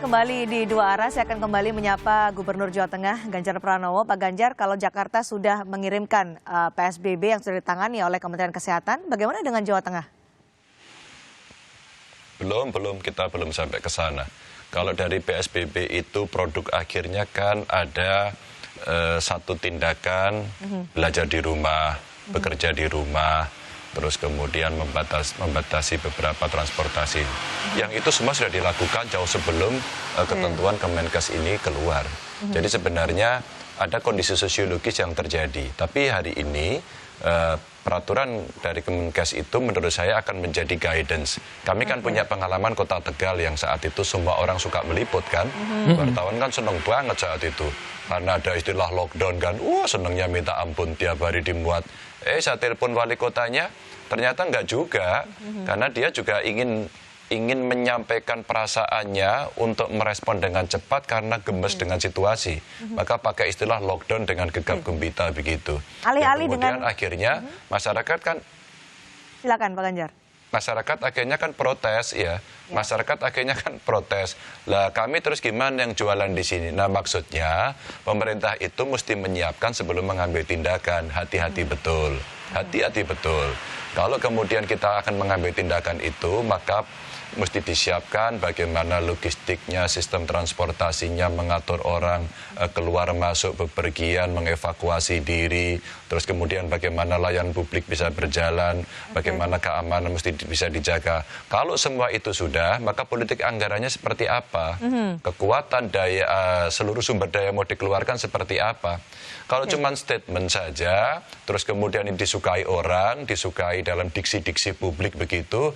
kembali di Dua Arah. Saya akan kembali menyapa Gubernur Jawa Tengah Ganjar Pranowo. Pak Ganjar, kalau Jakarta sudah mengirimkan PSBB yang sudah ditangani oleh Kementerian Kesehatan, bagaimana dengan Jawa Tengah? Kita belum sampai ke sana. Kalau dari PSBB itu produk akhirnya kan ada satu tindakan belajar di rumah, bekerja di rumah, terus kemudian membatasi beberapa transportasi. Yang itu semua sudah dilakukan jauh sebelum ketentuan Kemenkes ini keluar. Jadi sebenarnya ada kondisi sosiologis yang terjadi. Tapi hari ini peraturan dari Kemenkes itu menurut saya akan menjadi guidance. Kami kan punya pengalaman Kota Tegal yang saat itu semua orang suka meliput kan. Wartawan kan seneng banget saat itu. Karena ada istilah lockdown kan, senengnya minta ampun tiap hari dimuat. Saya telepon wali kotanya, ternyata enggak juga, karena dia juga ingin menyampaikan perasaannya untuk merespon dengan cepat karena gemes dengan situasi. Maka pakai istilah lockdown dengan gegap gempita begitu. Alih-alih kemudian dengan akhirnya masyarakat kan, silakan Pak Ganjar. masyarakat akhirnya kan protes ya. Masyarakat akhirnya kan protes. Lah kami terus gimana yang jualan di sini? Nah maksudnya pemerintah itu mesti menyiapkan sebelum mengambil tindakan. Hati-hati betul. Hati-hati betul. Kalau kemudian kita akan mengambil tindakan itu, maka mesti disiapkan bagaimana logistiknya, sistem transportasinya, mengatur orang keluar masuk bepergian, mengevakuasi diri, terus kemudian bagaimana layanan publik bisa berjalan, bagaimana keamanan mesti bisa dijaga. Kalau semua itu sudah, maka politik anggarannya seperti apa? Kekuatan daya, seluruh sumber daya mau dikeluarkan seperti apa? Kalau cuma statement saja, terus kemudian ini disukai orang, disukai dalam diksi-diksi publik begitu,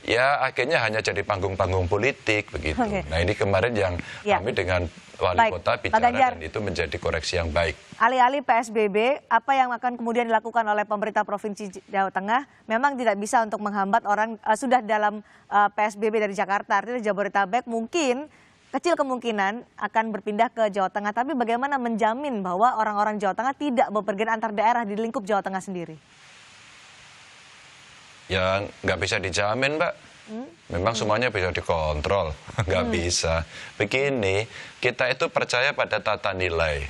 ya akhirnya hanya jadi panggung-panggung politik begitu. Nah ini kemarin yang kami dengan wali kota bicara dan itu menjadi koreksi yang baik. Alih-alih PSBB, apa yang akan kemudian dilakukan oleh pemerintah Provinsi Jawa Tengah memang tidak bisa untuk menghambat orang sudah dalam PSBB dari Jakarta, artinya Jabodetabek mungkin kecil kemungkinan akan berpindah ke Jawa Tengah. Tapi bagaimana menjamin bahwa orang-orang Jawa Tengah tidak bepergian antar daerah di lingkup Jawa Tengah sendiri? Ya nggak bisa dijamin, Mbak. Memang semuanya bisa dikontrol, nggak bisa. Begini, kita itu percaya pada tata nilai.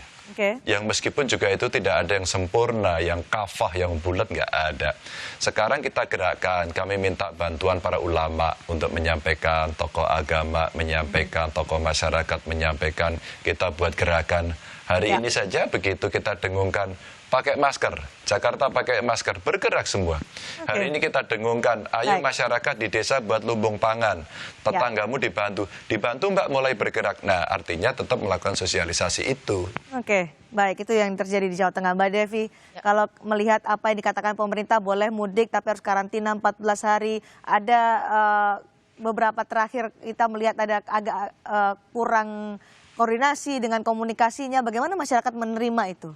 Yang meskipun juga itu tidak ada yang sempurna, yang kafah, yang bulat nggak ada. Sekarang kita gerakkan, kami minta bantuan para ulama untuk menyampaikan, tokoh agama menyampaikan, tokoh masyarakat menyampaikan, kita buat gerakan. Hari ini saja begitu kita dengungkan, pakai masker, Jakarta pakai masker, bergerak semua. Hari ini kita dengungkan, ayo masyarakat di desa buat lumbung pangan, tetanggamu dibantu Mbak mulai bergerak. Nah artinya tetap melakukan sosialisasi itu. Baik, itu yang terjadi di Jawa Tengah. Mbak Devi, kalau melihat apa yang dikatakan pemerintah boleh mudik tapi harus karantina 14 hari, ada beberapa terakhir kita melihat ada agak kurang koordinasi dengan komunikasinya, bagaimana masyarakat menerima itu?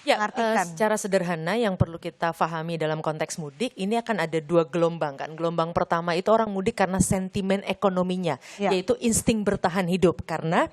Ya, secara sederhana yang perlu kita pahami dalam konteks mudik, ini akan ada dua gelombang kan. Gelombang pertama itu orang mudik karena sentimen ekonominya, yaitu insting bertahan hidup. Karena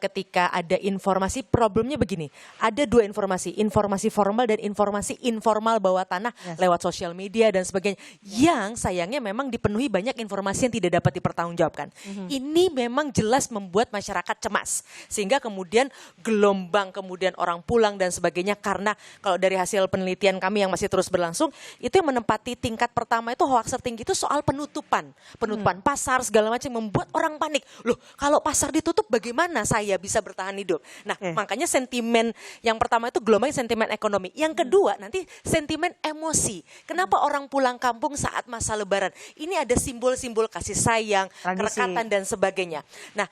ketika ada informasi, problemnya begini, ada dua informasi, informasi formal dan informasi informal bawah tanah lewat sosial media dan sebagainya. Yang sayangnya memang dipenuhi banyak informasi yang tidak dapat dipertanggungjawabkan. Ini memang jelas membuat masyarakat cemas. Sehingga kemudian gelombang, kemudian orang pulang dan sebagainya. Karena kalau dari hasil penelitian kami yang masih terus berlangsung, itu yang menempati tingkat pertama itu hoax tertinggi itu soal penutupan. Penutupan pasar segala macam membuat orang panik. Loh kalau pasar ditutup bagaimana saya bisa bertahan hidup? Nah makanya sentimen yang pertama itu gelombang sentimen ekonomi. Yang kedua nanti sentimen emosi. Kenapa orang pulang kampung saat masa lebaran? Ini ada simbol-simbol kasih sayang, kerekatan dan sebagainya. Nah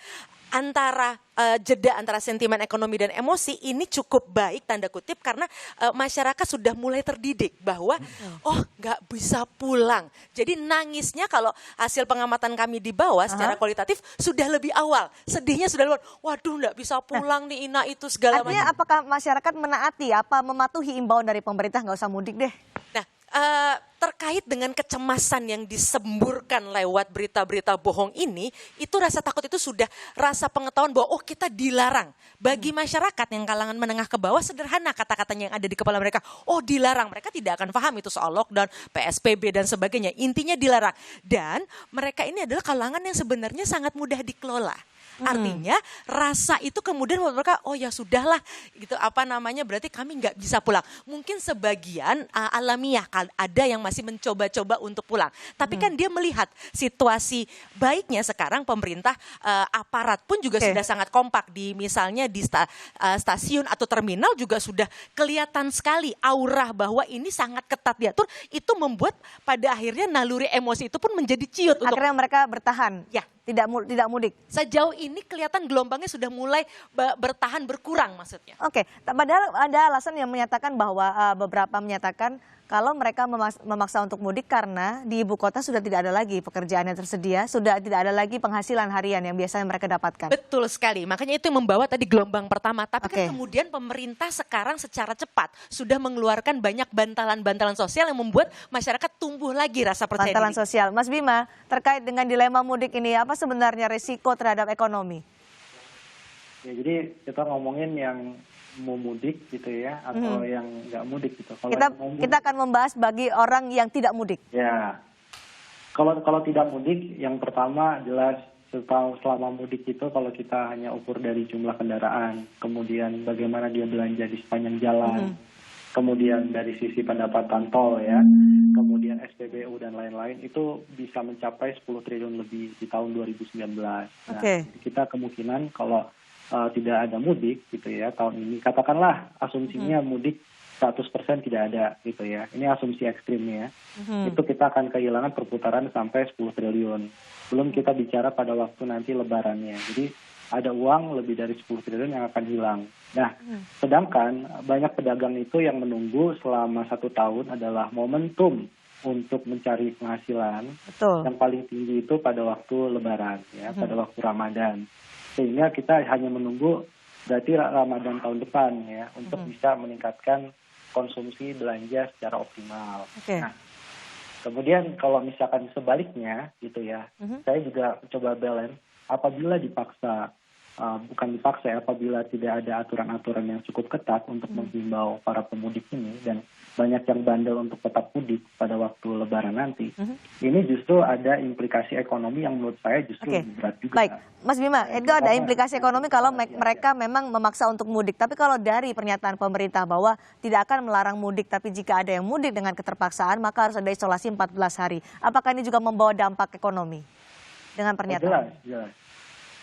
antara jeda antara sentimen ekonomi dan emosi ini cukup baik tanda kutip karena masyarakat sudah mulai terdidik bahwa nggak bisa pulang. Jadi nangisnya kalau hasil pengamatan kami di bawah secara kualitatif sudah lebih awal. Sedihnya sudah luar, waduh nggak bisa pulang nih Ina itu segala macam. Artinya apakah masyarakat menaati apa mematuhi imbauan dari pemerintah nggak usah mudik deh? Nah terkait dengan kecemasan yang disemburkan lewat berita-berita bohong ini, itu rasa takut itu sudah rasa pengetahuan bahwa oh kita dilarang. Bagi masyarakat yang kalangan menengah ke bawah sederhana kata-katanya yang ada di kepala mereka. Oh dilarang, mereka tidak akan paham itu soal lockdown, PSBB dan sebagainya. Intinya dilarang. Dan mereka ini adalah kalangan yang sebenarnya sangat mudah dikelola. Artinya rasa itu kemudian mereka oh ya sudahlah gitu berarti kami nggak bisa pulang. Mungkin sebagian alamiah ada yang masih mencoba-coba untuk pulang. Tapi kan dia melihat situasi baiknya sekarang pemerintah aparat pun juga sudah sangat kompak di misalnya di stasiun atau terminal juga sudah kelihatan sekali aura bahwa ini sangat ketat diatur. Itu membuat pada akhirnya naluri emosi itu pun menjadi ciut. Akhirnya mereka bertahan. Ya. Tidak mudik. Sejauh ini kelihatan gelombangnya sudah mulai bertahan berkurang maksudnya. Oke, padahal ada alasan yang menyatakan bahwa beberapa menyatakan kalau mereka memaksa untuk mudik karena di ibu kota sudah tidak ada lagi pekerjaan yang tersedia, sudah tidak ada lagi penghasilan harian yang biasanya mereka dapatkan. Betul sekali, makanya itu yang membawa tadi gelombang pertama. Tapi kan kemudian pemerintah sekarang secara cepat sudah mengeluarkan banyak bantalan-bantalan sosial yang membuat masyarakat tumbuh lagi rasa percaya diri. Bantalan sosial. Mas Bima, terkait dengan dilema mudik ini, apa sebenarnya risiko terhadap ekonomi? Ya, jadi kita ngomongin yang mau mudik gitu ya, atau yang nggak mudik gitu. Kalau kita akan membahas bagi orang yang tidak mudik. Ya, kalau tidak mudik, yang pertama jelas selama mudik itu kalau kita hanya ukur dari jumlah kendaraan, kemudian bagaimana dia belanja di sepanjang jalan, kemudian dari sisi pendapatan tol ya, kemudian SPBU dan lain-lain itu bisa mencapai 10 triliun lebih di tahun 2019. Nah, kita kemungkinan kalau tidak ada mudik gitu ya tahun ini, katakanlah asumsinya mudik 100% tidak ada gitu ya, ini asumsi ekstrimnya, itu kita akan kehilangan perputaran sampai 10 triliun. Belum kita bicara pada waktu nanti lebarannya, jadi ada uang lebih dari 10 triliun yang akan hilang. Nah, sedangkan banyak pedagang itu yang menunggu selama 1 tahun adalah momentum untuk mencari penghasilan. Betul. Yang paling tinggi itu pada waktu lebaran ya, pada waktu Ramadan. Sehingga kita hanya menunggu berarti Ramadan tahun depan ya untuk bisa meningkatkan konsumsi belanja secara optimal. Nah, kemudian kalau misalkan sebaliknya gitu ya, saya juga coba balance apabila dipaksa, bukan dipaksa ya, apabila tidak ada aturan-aturan yang cukup ketat untuk menghimbau para pemudik ini dan banyak yang bandel untuk tetap mudik pada waktu lebaran nanti, ini justru ada implikasi ekonomi yang menurut saya justru berat juga. Baik, Mas Bima, itu ada implikasi ekonomi kalau mereka memang memaksa untuk mudik. Tapi kalau dari pernyataan pemerintah bahwa tidak akan melarang mudik, tapi jika ada yang mudik dengan keterpaksaan, maka harus ada isolasi 14 hari. Apakah ini juga membawa dampak ekonomi dengan pernyataan?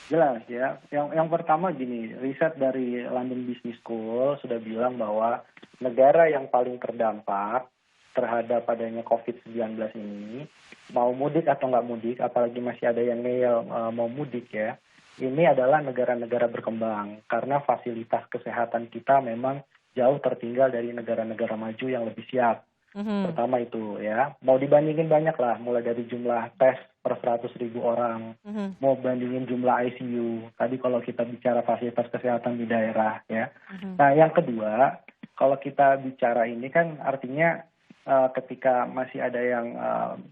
Jelas ya. Yang pertama gini, riset dari London Business School sudah bilang bahwa negara yang paling terdampak terhadap adanya COVID-19 ini, mau mudik atau nggak mudik, apalagi masih ada yang ngeyel mau mudik ya, ini adalah negara-negara berkembang. Karena fasilitas kesehatan kita memang jauh tertinggal dari negara-negara maju yang lebih siap. Pertama itu ya, mau dibandingin banyak lah, mulai dari jumlah tes per 100.000 orang, mau bandingin jumlah ICU, tadi kalau kita bicara fasilitas kesehatan di daerah ya. Nah yang kedua, kalau kita bicara ini kan artinya ketika masih ada yang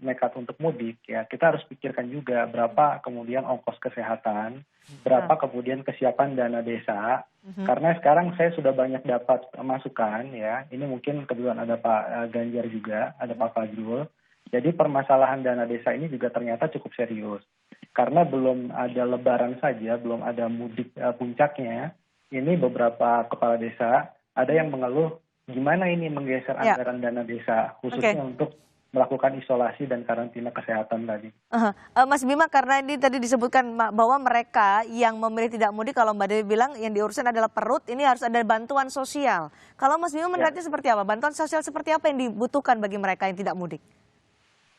nekat untuk mudik ya, kita harus pikirkan juga berapa kemudian ongkos kesehatan, berapa kemudian kesiapan dana desa. Karena sekarang saya sudah banyak dapat masukan ya, ini mungkin kebetulan ada Pak Ganjar juga, ada Pak Fajrul. Jadi permasalahan dana desa ini juga ternyata cukup serius. Karena belum ada lebaran saja, belum ada mudik puncaknya, ini beberapa kepala desa ada yang mengeluh gimana ini menggeser anggaran dana desa khususnya untuk melakukan isolasi dan karantina kesehatan tadi. Mas Bima, karena ini tadi disebutkan bahwa mereka yang memilih tidak mudik, kalau Mbak Dewi bilang yang diurusan adalah perut, ini harus ada bantuan sosial. Kalau Mas Bima melihatnya seperti apa? Bantuan sosial seperti apa yang dibutuhkan bagi mereka yang tidak mudik?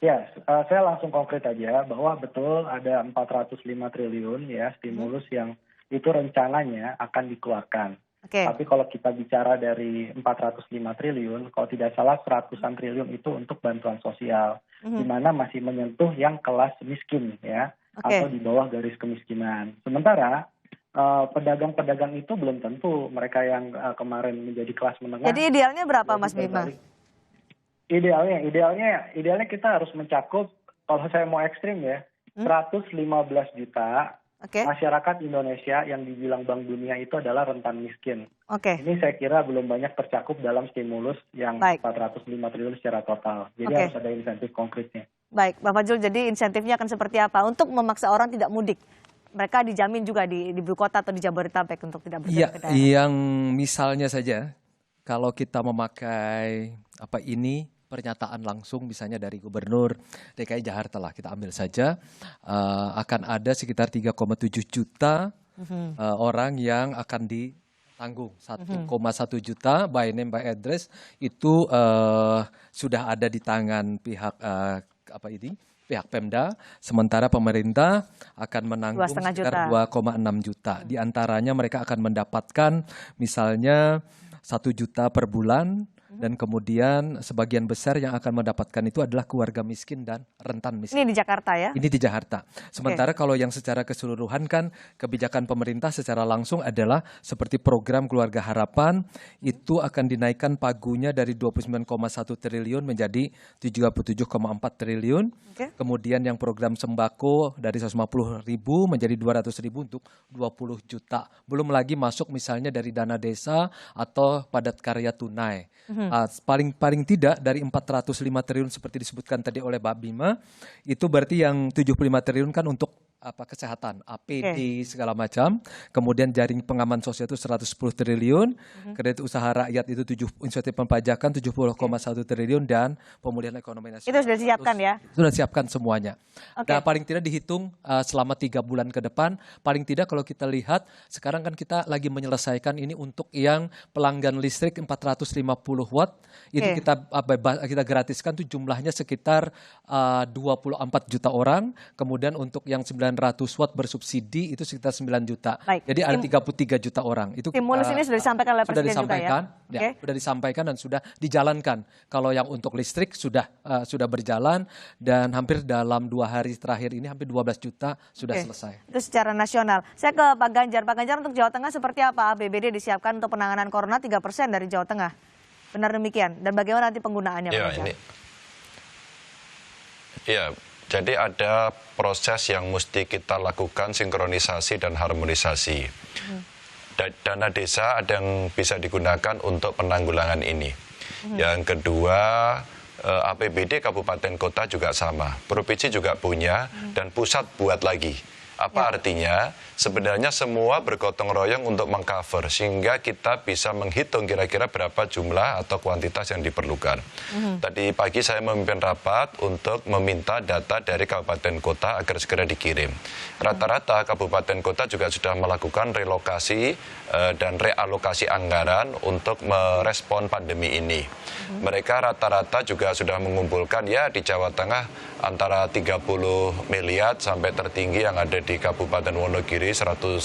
Ya, saya langsung konkret aja bahwa betul ada 405 triliun ya stimulus yang itu rencananya akan dikeluarkan. Tapi kalau kita bicara dari 405 triliun, kalau tidak salah 100-an triliun itu untuk bantuan sosial, di mana masih menyentuh yang kelas miskin ya, atau di bawah garis kemiskinan. Sementara pedagang-pedagang itu belum tentu mereka yang kemarin menjadi kelas menengah. Jadi idealnya berapa Mas Bima? Idealnya kita harus mencakup, kalau saya mau ekstrim ya, 115 juta masyarakat Indonesia yang dibilang Bank Dunia itu adalah rentan miskin. Ini saya kira belum banyak tercakup dalam stimulus yang 405 triliun secara total. Jadi harus ada insentif konkretnya. Baik, Bapak Jul, jadi insentifnya akan seperti apa untuk memaksa orang tidak mudik? Mereka dijamin juga di ibu kota atau di Jabodetabek untuk tidak berjalan ke daerah. Yang misalnya saja, kalau kita memakai pernyataan langsung misalnya dari Gubernur DKI Jakarta lah, kita ambil saja, akan ada sekitar 3,7 juta orang yang akan ditanggung. 1,1 juta by name by address itu sudah ada di tangan pihak pihak Pemda, sementara pemerintah akan menanggung sekitar 2,6 juta. Di antaranya mereka akan mendapatkan misalnya 1 juta per bulan, dan kemudian sebagian besar yang akan mendapatkan itu adalah keluarga miskin dan rentan miskin. Ini di Jakarta ya? Ini di Jakarta. Sementara kalau yang secara keseluruhan kan kebijakan pemerintah secara langsung adalah seperti program Keluarga Harapan, itu akan dinaikkan pagunya dari 29,1 triliun menjadi 37,4 triliun. Kemudian yang program sembako dari 150.000 menjadi 200.000 untuk 20 juta. Belum lagi masuk misalnya dari dana desa atau padat karya tunai. Paling tidak dari 405 triliun seperti disebutkan tadi oleh Mbak Bima, itu berarti yang 75 triliun kan untuk kesehatan, APD segala macam. Kemudian jaring pengaman sosial itu 110 triliun, kredit usaha rakyat itu insentif perpajakan 70,1 triliun, dan pemulihan ekonomi nasional. Itu sudah disiapkan ya? Sudah disiapkan semuanya. Dan paling tidak dihitung selama 3 bulan ke depan, paling tidak kalau kita lihat sekarang kan kita lagi menyelesaikan ini untuk yang pelanggan listrik 450 watt, itu kita gratiskan tuh jumlahnya sekitar 24 juta orang. Kemudian untuk yang 900 watt bersubsidi itu sekitar 9 juta. Jadi ada 33 juta orang. Itu stimulus ini sudah disampaikan oleh Presiden juga ya? Sudah disampaikan dan sudah dijalankan. Kalau yang untuk listrik sudah berjalan, dan hampir dalam 2 hari terakhir ini hampir 12 juta sudah selesai. Itu secara nasional. Saya ke Pak Ganjar. Pak Ganjar, untuk Jawa Tengah seperti apa APBD disiapkan untuk penanganan corona 3% dari Jawa Tengah? Benar demikian? Dan bagaimana nanti penggunaannya? Jadi ada proses yang mesti kita lakukan, sinkronisasi dan harmonisasi. Dana desa ada yang bisa digunakan untuk penanggulangan ini. Yang kedua, APBD kabupaten kota juga sama. Provinsi juga punya, dan pusat buat lagi. Apa artinya? Sebenarnya semua bergotong royong untuk mengcover, sehingga kita bisa menghitung kira-kira berapa jumlah atau kuantitas yang diperlukan. Tadi pagi saya memimpin rapat untuk meminta data dari kabupaten kota agar segera dikirim. Rata-rata kabupaten kota juga sudah melakukan relokasi dan realokasi anggaran untuk merespon pandemi ini. Mereka rata-rata juga sudah mengumpulkan di Jawa Tengah antara 30 miliar sampai tertinggi yang ada di Kabupaten Wonogiri 110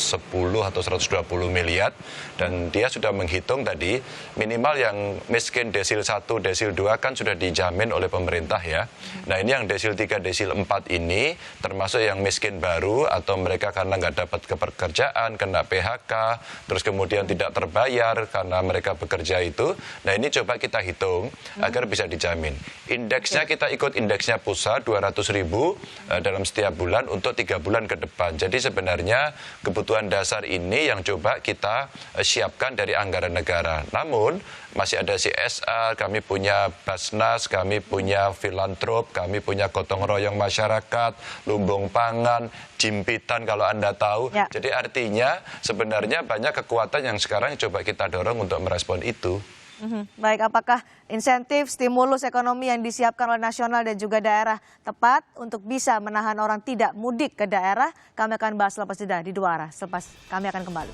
atau 120 miliar, dan dia sudah menghitung tadi minimal yang miskin desil 1, desil 2 kan sudah dijamin oleh pemerintah ya. Nah ini yang desil 3, desil 4 ini termasuk yang miskin baru atau mereka karena nggak dapat pekerjaan, kena PHK, terus kemudian tidak terbayar karena mereka bekerja itu. Nah ini coba kita hitung agar bisa dijamin. Indeksnya kita ikut indeksnya pusat 200.000 dalam setiap bulan untuk 3 bulan ke depan. Jadi sebenarnya kebutuhan dasar ini yang coba kita siapkan dari anggaran negara. Namun masih ada CSR, kami punya Basnas, kami punya filantrop, kami punya gotong royong masyarakat, lumbung pangan, jimpitan kalau Anda tahu. Jadi artinya sebenarnya banyak kekuatan yang sekarang coba kita dorong untuk merespon itu. Baik, apakah insentif, stimulus ekonomi yang disiapkan oleh nasional dan juga daerah tepat untuk bisa menahan orang tidak mudik ke daerah? Kami akan bahas lepas jeda di 2 arah. Selepas kami akan kembali.